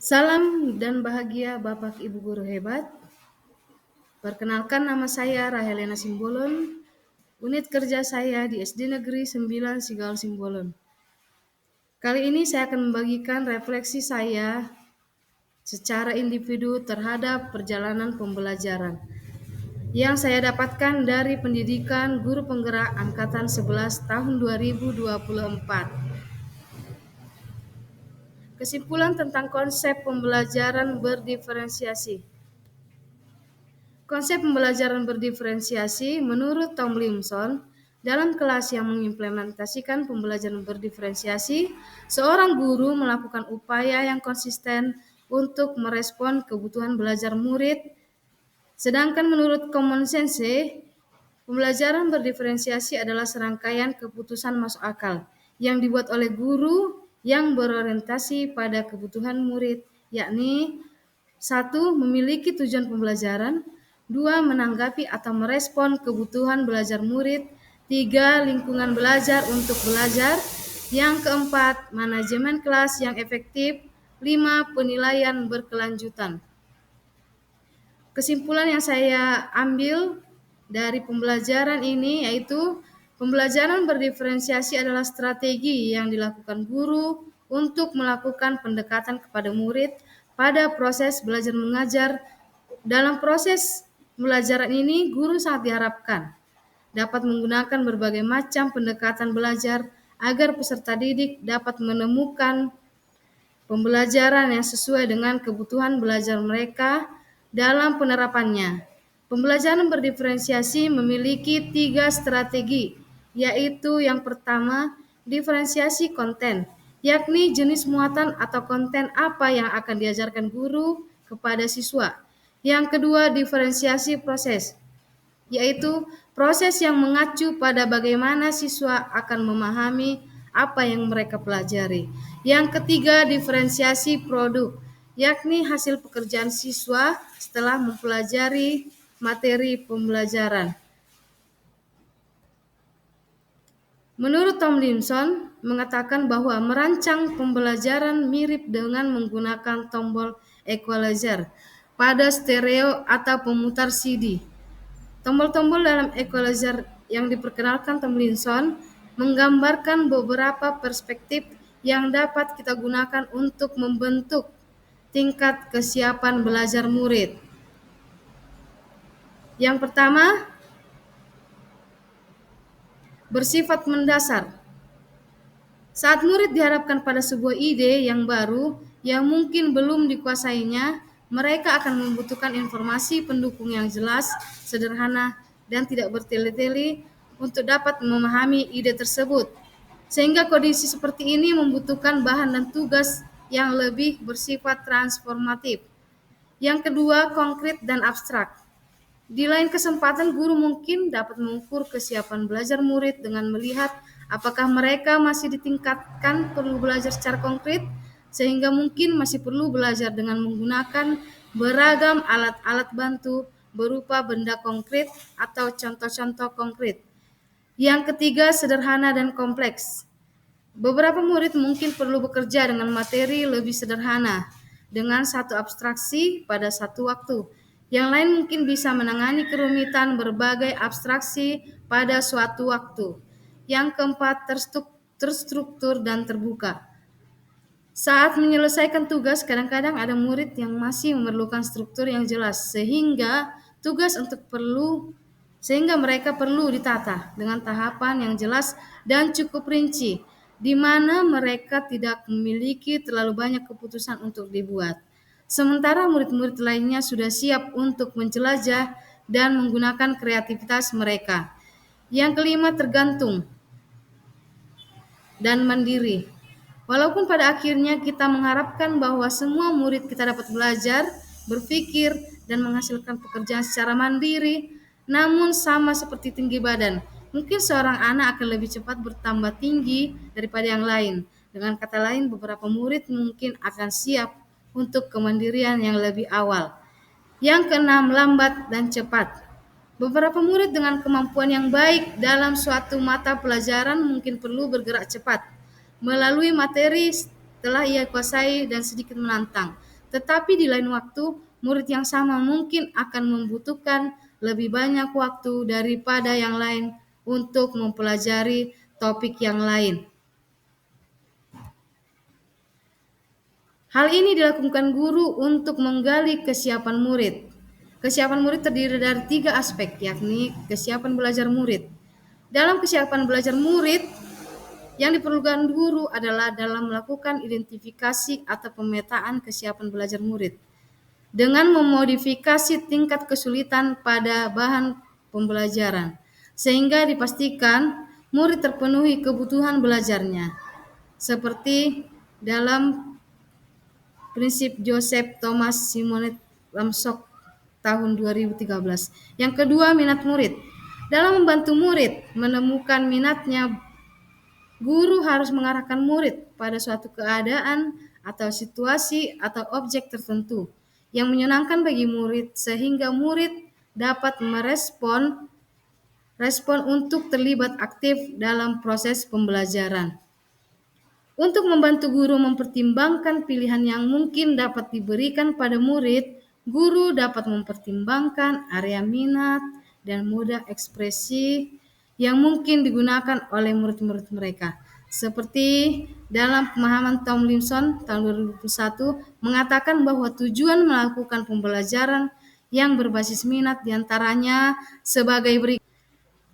Salam dan bahagia Bapak Ibu Guru hebat. Perkenalkan nama saya Rahelena Simbolon. Unit kerja saya di SD Negeri 9 Sigal Simbolon. Kali ini saya akan membagikan refleksi saya secara individu terhadap perjalanan pembelajaran yang saya dapatkan dari pendidikan guru penggerak angkatan 11 tahun 2024. Kesimpulan tentang konsep pembelajaran berdiferensiasi. Konsep pembelajaran berdiferensiasi menurut Tomlinson, dalam kelas yang mengimplementasikan pembelajaran berdiferensiasi, seorang guru melakukan upaya yang konsisten untuk merespon kebutuhan belajar murid. Sedangkan menurut Common Sense, pembelajaran berdiferensiasi adalah serangkaian keputusan masuk akal yang dibuat oleh guru yang berorientasi pada kebutuhan murid, yakni 1. Memiliki tujuan pembelajaran. 2. Menanggapi atau merespon kebutuhan belajar murid. 3. Lingkungan belajar untuk belajar. Yang keempat, manajemen kelas yang efektif. 5. Penilaian berkelanjutan. Kesimpulan yang saya ambil dari pembelajaran ini yaitu pembelajaran berdiferensiasi adalah strategi yang dilakukan guru untuk melakukan pendekatan kepada murid pada proses belajar mengajar. Dalam proses pembelajaran ini, guru sangat diharapkan dapat menggunakan berbagai macam pendekatan belajar agar peserta didik dapat menemukan pembelajaran yang sesuai dengan kebutuhan belajar mereka dalam penerapannya. Pembelajaran berdiferensiasi memiliki 3 strategi, yaitu yang pertama, diferensiasi konten, yakni jenis muatan atau konten apa yang akan diajarkan guru kepada siswa. Yang kedua, diferensiasi proses, yaitu proses yang mengacu pada bagaimana siswa akan memahami apa yang mereka pelajari. Yang ketiga, diferensiasi produk, yakni hasil pekerjaan siswa setelah mempelajari materi pembelajaran. Menurut Tomlinson mengatakan bahwa merancang pembelajaran mirip dengan menggunakan tombol equalizer pada stereo atau pemutar CD. Tombol-tombol dalam equalizer yang diperkenalkan Tomlinson menggambarkan beberapa perspektif yang dapat kita gunakan untuk membentuk tingkat kesiapan belajar murid. Yang pertama, bersifat mendasar. Saat murid dihadapkan pada sebuah ide yang baru yang mungkin belum dikuasainya, mereka akan membutuhkan informasi pendukung yang jelas, sederhana, dan tidak bertele-tele untuk dapat memahami ide tersebut. Sehingga kondisi seperti ini membutuhkan bahan dan tugas yang lebih bersifat transformatif. Yang kedua, konkret dan abstrak. Di lain kesempatan, guru mungkin dapat mengukur kesiapan belajar murid dengan melihat apakah mereka masih ditingkatkan perlu belajar secara konkret, sehingga mungkin masih perlu belajar dengan menggunakan beragam alat-alat bantu berupa benda konkret atau contoh-contoh konkret. Yang ketiga, sederhana dan kompleks. Beberapa murid mungkin perlu bekerja dengan materi lebih sederhana, dengan satu abstraksi pada satu waktu. Yang lain mungkin bisa menangani kerumitan berbagai abstraksi pada suatu waktu. Yang keempat, terstruktur dan terbuka. Saat menyelesaikan tugas, kadang-kadang ada murid yang masih memerlukan struktur yang jelas, sehingga mereka perlu ditata dengan tahapan yang jelas dan cukup rinci, di mana mereka tidak memiliki terlalu banyak keputusan untuk dibuat. Sementara murid-murid lainnya sudah siap untuk menjelajah dan menggunakan kreativitas mereka. Yang kelima, tergantung dan mandiri. Walaupun pada akhirnya kita mengharapkan bahwa semua murid kita dapat belajar, berpikir, dan menghasilkan pekerjaan secara mandiri, namun sama seperti tinggi badan, mungkin seorang anak akan lebih cepat bertambah tinggi daripada yang lain. Dengan kata lain, beberapa murid mungkin akan siap untuk kemandirian yang lebih awal. Yang keenam, lambat dan cepat. Beberapa murid dengan kemampuan yang baik dalam suatu mata pelajaran mungkin perlu bergerak cepat melalui materi setelah ia kuasai dan sedikit menantang. Tetapi di lain waktu, murid yang sama mungkin akan membutuhkan lebih banyak waktu daripada yang lain untuk mempelajari topik yang lain. Hal ini dilakukan guru untuk menggali kesiapan murid. Kesiapan murid terdiri dari 3 aspek, yakni kesiapan belajar murid. Dalam kesiapan belajar murid, yang diperlukan guru adalah dalam melakukan identifikasi atau pemetaan kesiapan belajar murid dengan memodifikasi tingkat kesulitan pada bahan pembelajaran, sehingga dipastikan murid terpenuhi kebutuhan belajarnya, seperti dalam prinsip Joseph Thomas Simonet Lamsok tahun 2013. Yang kedua, minat murid. Dalam membantu murid menemukan minatnya, guru harus mengarahkan murid pada suatu keadaan atau situasi atau objek tertentu yang menyenangkan bagi murid sehingga murid dapat merespon untuk terlibat aktif dalam proses pembelajaran. Untuk membantu guru mempertimbangkan pilihan yang mungkin dapat diberikan pada murid, guru dapat mempertimbangkan area minat dan moda ekspresi yang mungkin digunakan oleh murid-murid mereka. Seperti dalam pemahaman Tomlinson tahun 2021 mengatakan bahwa tujuan melakukan pembelajaran yang berbasis minat diantaranya sebagai berikut,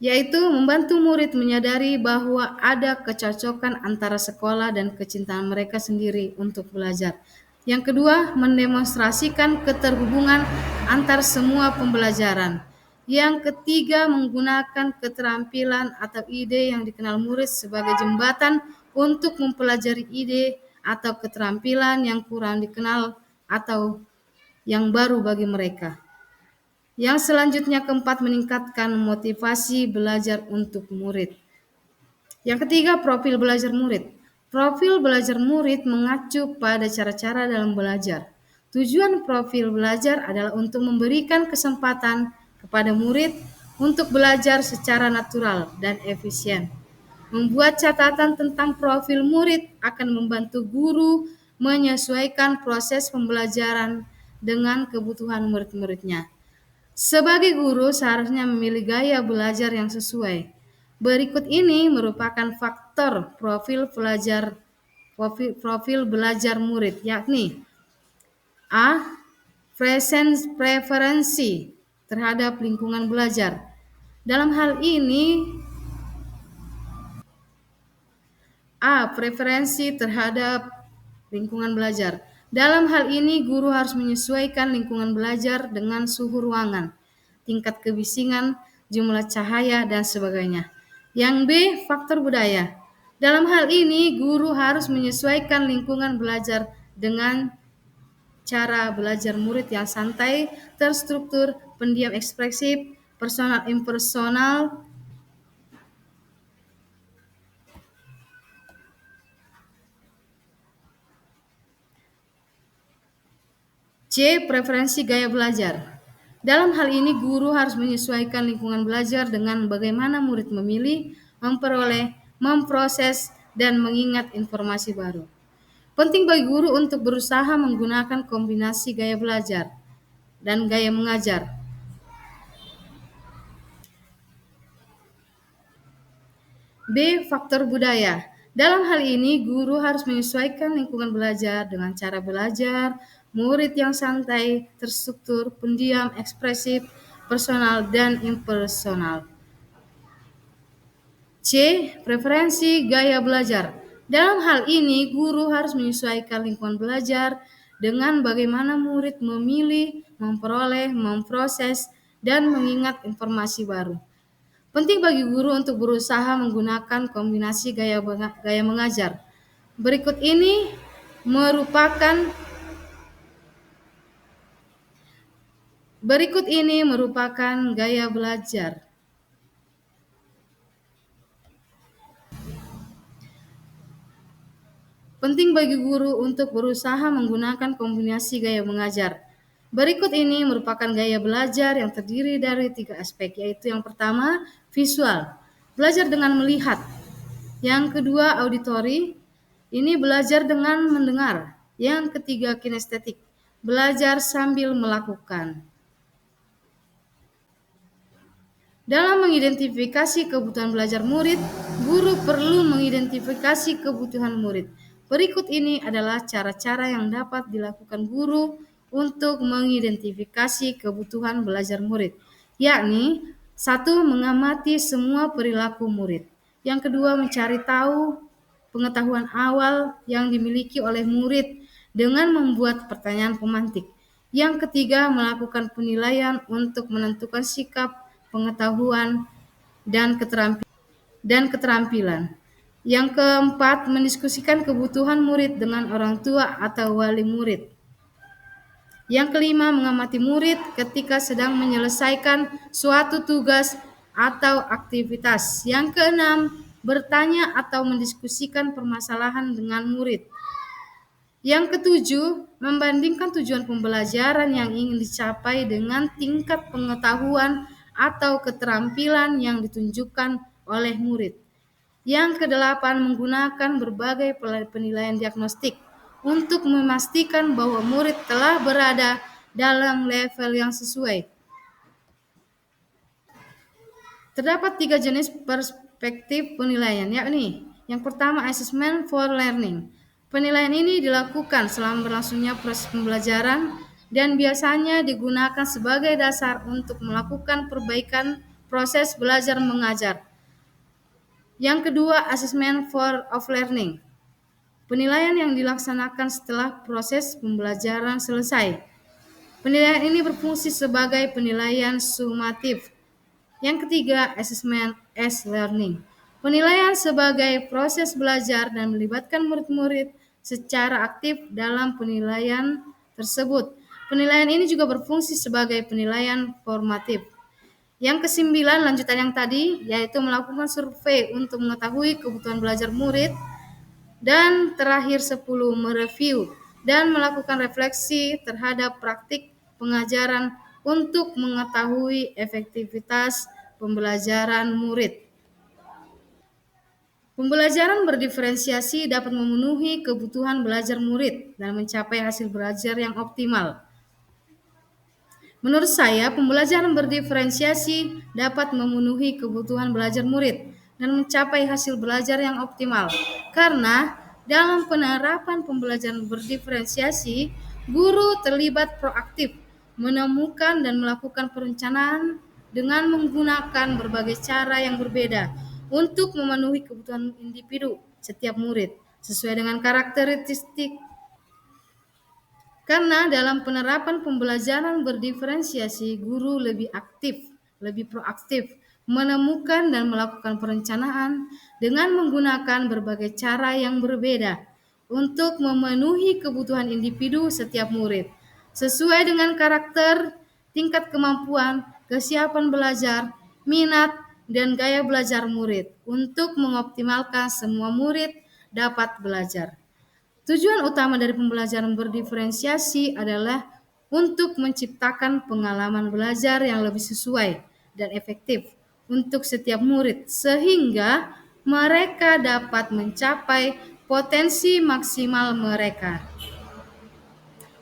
yaitu membantu murid menyadari bahwa ada kecocokan antara sekolah dan kecintaan mereka sendiri untuk belajar. Yang kedua, mendemonstrasikan keterhubungan antar semua pembelajaran. Yang ketiga, menggunakan keterampilan atau ide yang dikenal murid sebagai jembatan untuk mempelajari ide atau keterampilan yang kurang dikenal atau yang baru bagi mereka. Yang selanjutnya, keempat, meningkatkan motivasi belajar untuk murid. Yang ketiga, profil belajar murid. Profil belajar murid mengacu pada cara-cara dalam belajar. Tujuan profil belajar adalah untuk memberikan kesempatan kepada murid untuk belajar secara natural dan efisien. Membuat catatan tentang profil murid akan membantu guru menyesuaikan proses pembelajaran dengan kebutuhan murid-muridnya. Sebagai guru seharusnya memilih gaya belajar yang sesuai. Berikut ini merupakan faktor profil belajar murid, yakni A. Preferensi terhadap lingkungan belajar. Dalam hal ini preferensi terhadap lingkungan belajar. Dalam hal ini, guru harus menyesuaikan lingkungan belajar dengan suhu ruangan, tingkat kebisingan, jumlah cahaya, dan sebagainya. Yang B, faktor budaya. Dalam hal ini, guru harus menyesuaikan lingkungan belajar dengan cara belajar murid yang santai, terstruktur, pendiam ekspresif, personal impersonal. C. Preferensi gaya belajar. Dalam hal ini, guru harus menyesuaikan lingkungan belajar dengan bagaimana murid memilih, memperoleh, memproses, dan mengingat informasi baru. Penting bagi guru untuk berusaha menggunakan kombinasi gaya belajar dan gaya mengajar. B. Faktor budaya. Dalam hal ini, guru harus menyesuaikan lingkungan belajar dengan cara belajar murid yang santai, terstruktur, pendiam, ekspresif, personal, dan impersonal. C. Preferensi gaya belajar. Dalam hal ini, guru harus menyesuaikan lingkungan belajar dengan bagaimana murid memilih, memperoleh, memproses, dan mengingat informasi baru. Penting bagi guru untuk berusaha menggunakan kombinasi gaya mengajar. Berikut ini merupakan gaya belajar. Penting bagi guru untuk berusaha menggunakan kombinasi gaya mengajar. Berikut ini merupakan gaya belajar yang terdiri dari 3 aspek, yaitu yang pertama, visual, belajar dengan melihat. Yang kedua, auditory, ini belajar dengan mendengar. Yang ketiga, kinestetik, belajar sambil melakukan. Dalam mengidentifikasi kebutuhan belajar murid, guru perlu mengidentifikasi kebutuhan murid. Berikut ini adalah cara-cara yang dapat dilakukan guru untuk mengidentifikasi kebutuhan belajar murid, yakni 1. Mengamati semua perilaku murid. Yang kedua, mencari tahu pengetahuan awal yang dimiliki oleh murid dengan membuat pertanyaan pemantik. Yang ketiga, melakukan penilaian untuk menentukan sikap, pengetahuan, dan keterampilan. Yang keempat, mendiskusikan kebutuhan murid dengan orang tua atau wali murid. Yang kelima, mengamati murid ketika sedang menyelesaikan suatu tugas atau aktivitas. Yang keenam, bertanya atau mendiskusikan permasalahan dengan murid. Yang ketujuh, membandingkan tujuan pembelajaran yang ingin dicapai dengan tingkat pengetahuan atau keterampilan yang ditunjukkan oleh murid. Yang kedelapan, menggunakan berbagai penilaian diagnostik untuk memastikan bahwa murid telah berada dalam level yang sesuai. Terdapat 3 jenis perspektif penilaian, yakni yang pertama, assessment for learning. Penilaian ini dilakukan selama berlangsungnya proses pembelajaran dan biasanya digunakan sebagai dasar untuk melakukan perbaikan proses belajar mengajar. Yang kedua, assessment of learning. Penilaian yang dilaksanakan setelah proses pembelajaran selesai. Penilaian ini berfungsi sebagai penilaian sumatif. Yang ketiga, assessment as learning. Penilaian sebagai proses belajar dan melibatkan murid-murid secara aktif dalam penilaian tersebut. Penilaian ini juga berfungsi sebagai penilaian formatif. Yang kesembilan, lanjutan yang tadi, yaitu melakukan survei untuk mengetahui kebutuhan belajar murid. Dan terakhir 10, mereview dan melakukan refleksi terhadap praktik pengajaran untuk mengetahui efektivitas pembelajaran murid. Pembelajaran berdiferensiasi dapat memenuhi kebutuhan belajar murid dan mencapai hasil belajar yang optimal. Menurut saya, pembelajaran berdiferensiasi dapat memenuhi kebutuhan belajar murid dan mencapai hasil belajar yang optimal. Karena dalam penerapan pembelajaran berdiferensiasi, guru terlibat proaktif, menemukan dan melakukan perencanaan dengan menggunakan berbagai cara yang berbeda untuk memenuhi kebutuhan individu setiap murid sesuai dengan karakteristik. Karena dalam penerapan pembelajaran berdiferensiasi, guru lebih aktif, lebih proaktif, menemukan dan melakukan perencanaan dengan menggunakan berbagai cara yang berbeda untuk memenuhi kebutuhan individu setiap murid, sesuai dengan karakter, tingkat kemampuan, kesiapan belajar, minat, dan gaya belajar murid untuk mengoptimalkan semua murid dapat belajar. Tujuan utama dari pembelajaran berdiferensiasi adalah untuk menciptakan pengalaman belajar yang lebih sesuai dan efektif untuk setiap murid sehingga mereka dapat mencapai potensi maksimal mereka.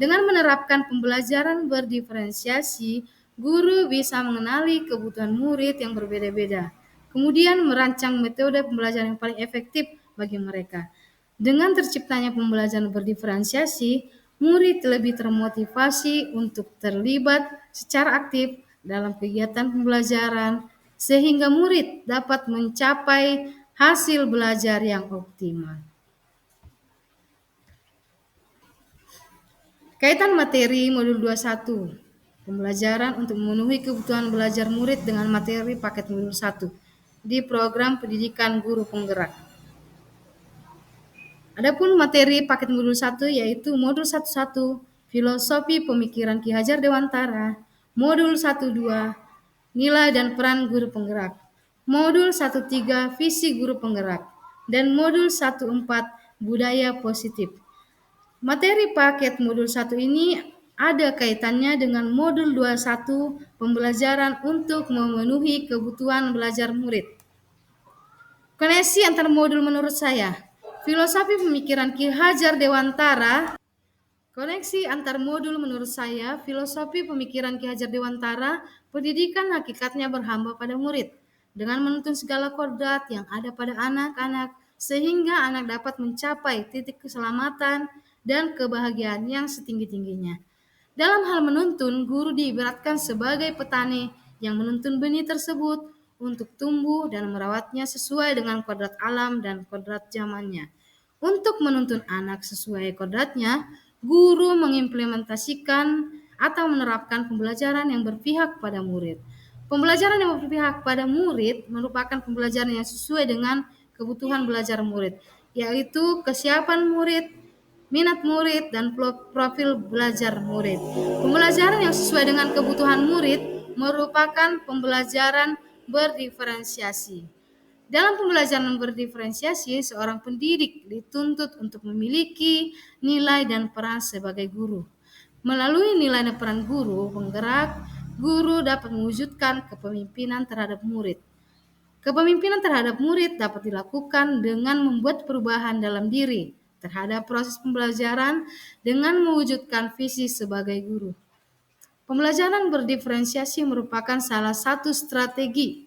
Dengan menerapkan pembelajaran berdiferensiasi, guru bisa mengenali kebutuhan murid yang berbeda-beda, kemudian merancang metode pembelajaran yang paling efektif bagi mereka. Dengan terciptanya pembelajaran berdiferensiasi, murid lebih termotivasi untuk terlibat secara aktif dalam kegiatan pembelajaran, sehingga murid dapat mencapai hasil belajar yang optimal. Kaitan materi modul 21. Pembelajaran untuk memenuhi kebutuhan belajar murid dengan materi paket modul 1 di program pendidikan guru penggerak. Adapun materi paket modul 1 yaitu modul 11 Filosofi Pemikiran Ki Hajar Dewantara, modul 12 Nilai dan Peran Guru Penggerak, modul 13 Visi Guru Penggerak, dan modul 14 Budaya Positif. Materi paket modul 1 ini ada kaitannya dengan modul 21 pembelajaran untuk memenuhi kebutuhan belajar murid. Koneksi antar modul menurut saya, Filosofi Pemikiran Ki Hajar Dewantara Koneksi antar modul menurut saya, filosofi pemikiran Ki Hajar Dewantara, pendidikan hakikatnya berhamba pada murid, dengan menuntun segala kodrat yang ada pada anak-anak, sehingga anak dapat mencapai titik keselamatan dan kebahagiaan yang setinggi-tingginya. Dalam hal menuntun, guru diibaratkan sebagai petani yang menuntun benih tersebut untuk tumbuh dan merawatnya sesuai dengan kodrat alam dan kodrat zamannya. Untuk menuntun anak sesuai kodratnya, guru mengimplementasikan atau menerapkan pembelajaran yang berpihak pada murid. Pembelajaran yang berpihak pada murid merupakan pembelajaran yang sesuai dengan kebutuhan belajar murid, yaitu kesiapan murid, minat murid, dan profil belajar murid. Pembelajaran yang sesuai dengan kebutuhan murid merupakan pembelajaran berdiferensiasi. Dalam pembelajaran berdiferensiasi, seorang pendidik dituntut untuk memiliki nilai dan peran sebagai guru. Melalui nilai dan peran guru penggerak, guru dapat mewujudkan kepemimpinan terhadap murid. Kepemimpinan terhadap murid dapat dilakukan dengan membuat perubahan dalam diri terhadap proses pembelajaran dengan mewujudkan visi sebagai guru. Pembelajaran berdiferensiasi merupakan salah satu strategi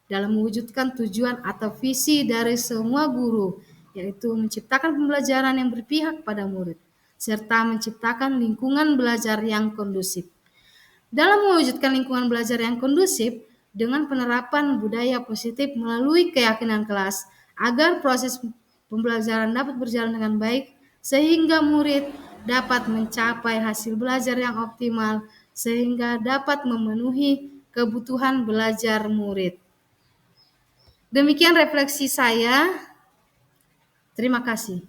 dalam mewujudkan tujuan atau visi dari semua guru, yaitu menciptakan pembelajaran yang berpihak pada murid, serta menciptakan lingkungan belajar yang kondusif. Dalam mewujudkan lingkungan belajar yang kondusif, dengan penerapan budaya positif melalui keyakinan kelas, agar proses pembelajaran dapat berjalan dengan baik, sehingga murid dapat mencapai hasil belajar yang optimal, sehingga dapat memenuhi kebutuhan belajar murid. Demikian refleksi saya. Terima kasih.